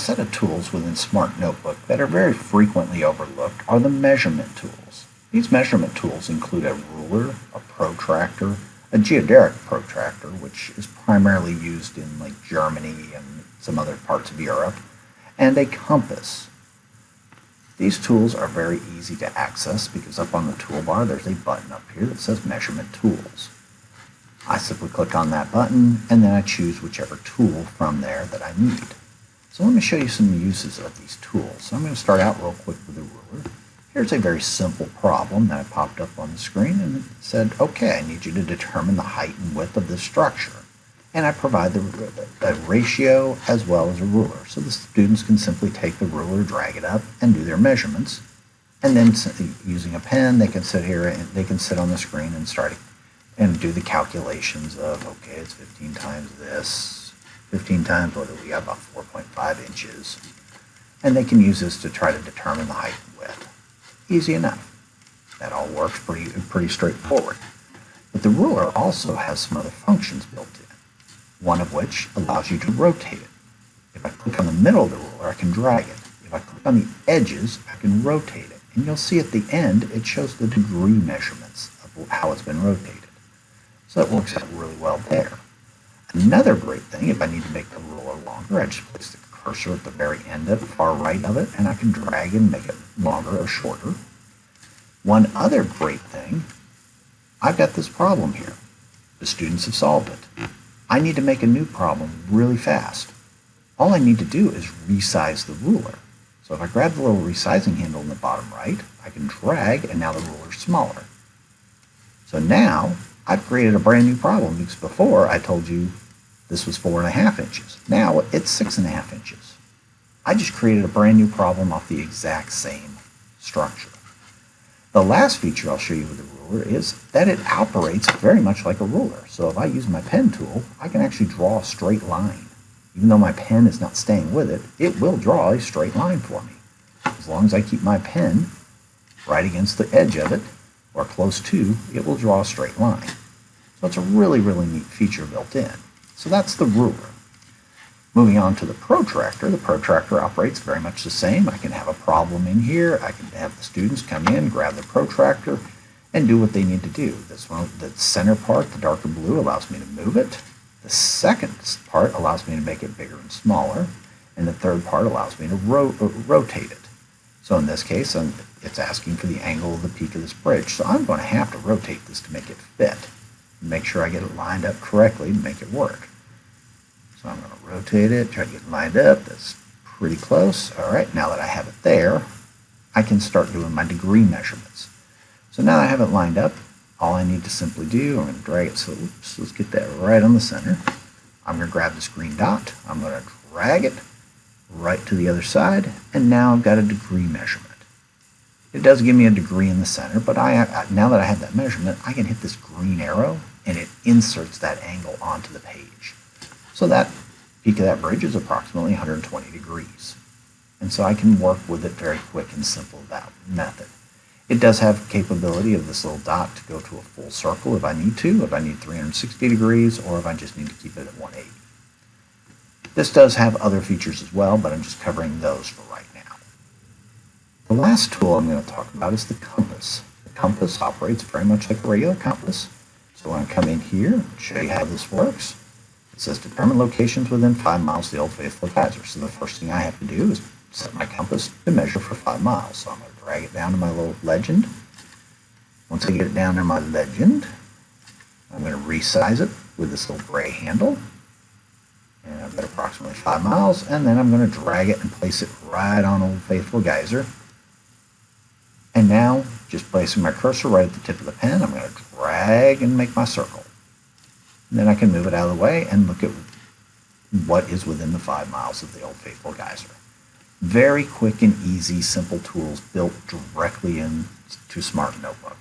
set of tools within Smart Notebook that are very frequently overlooked are the measurement tools. These measurement tools include a ruler, a protractor, a geodreieck protractor, which is primarily used in like Germany and some other parts of Europe, and a compass. These tools are very easy to access because up on the toolbar there's a button up here that says Measurement Tools. I simply click on that button and then I choose whichever tool from there that I need. So let me show you some uses of these tools. So I'm going to start out real quick with the ruler. Here's a very simple problem that popped up on the screen and it said, okay, I need you to determine the height and width of this structure. And I provide the ratio as well as a ruler. So the students can simply take the ruler, drag it up, and do their measurements. And then using a pen, they can sit here and they can sit on the screen and start and do the calculations of, okay, it's 15 times this, 15 times what do we got, about 4.5 inches. And they can use this to try to determine the height and width. Easy enough. That all works pretty straightforward. But the ruler also has some other functions built in, one of which allows you to rotate it. If I click on the middle of the ruler, I can drag it. If I click on the edges, I can rotate it. And you'll see at the end, it shows the degree measurements of how it's been rotated. So it works out really well there. Another great thing, if I need to make the ruler longer, I just place the cursor at the very end of the far right of it, and I can drag and make it longer or shorter. One other great thing, I've got this problem here. The students have solved it. I need to make a new problem really fast. All I need to do is resize the ruler. So if I grab the little resizing handle in the bottom right, I can drag, and now the ruler's smaller. So now, I've created a brand new problem because before I told you this was 4.5 inches. Now it's 6.5 inches. I just created a brand new problem off the exact same structure. The last feature I'll show you with the ruler is that it operates very much like a ruler. So if I use my pen tool, I can actually draw a straight line. Even though my pen is not staying with it, it will draw a straight line for me. As long as I keep my pen right against the edge of it, or close to, it will draw a straight line. So it's a really, really neat feature built in. So that's the ruler. Moving on to the protractor operates very much the same. I can have a problem in here. I can have the students come in, grab the protractor, and do what they need to do. This one, the center part, the darker blue, allows me to move it. The second part allows me to make it bigger and smaller. And the third part allows me to rotate it. So in this case, it's asking for the angle of the peak of this bridge. So I'm going to have to rotate this to make it fit. Make sure I get it lined up correctly to make it work. So I'm going to rotate it, try to get it lined up. That's pretty close. All right, now that I have it there, I can start doing my degree measurements. So now that I have it lined up, all I need to simply do, I'm going to drag it, so oops, let's get that right on the center. I'm going to grab this green dot, I'm going to drag it right to the other side, and now I've got a degree measurement. It does give me a degree in the center, but now that I have that measurement, I can hit this green arrow, and it inserts that angle onto the page. So that peak of that bridge is approximately 120 degrees. And so I can work with it very quick and simple that method. It does have capability of this little dot to go to a full circle if I need to, if I need 360 degrees, or if I just need to keep it at 180. This does have other features as well, but I'm just covering those for right now. The last tool I'm going to talk about is the compass. The compass operates very much like a regular compass. So when I come in here and show you how this works, it says determine locations within 5 miles of the Old Faithful geyser. So the first thing I have to do is set my compass to measure for 5 miles. So I'm going to drag it down to my little legend. Once I get it down to my legend, I'm going to resize it with this little gray handle. And I've got approximately 5 miles, and then I'm going to drag it and place it right on Old Faithful geyser. And now, just placing my cursor right at the tip of the pen, I'm going to drag and make my circle. And then I can move it out of the way and look at what is within the 5 miles of the Old Faithful geyser. Very quick and easy, simple tools built directly into Smart Notebook.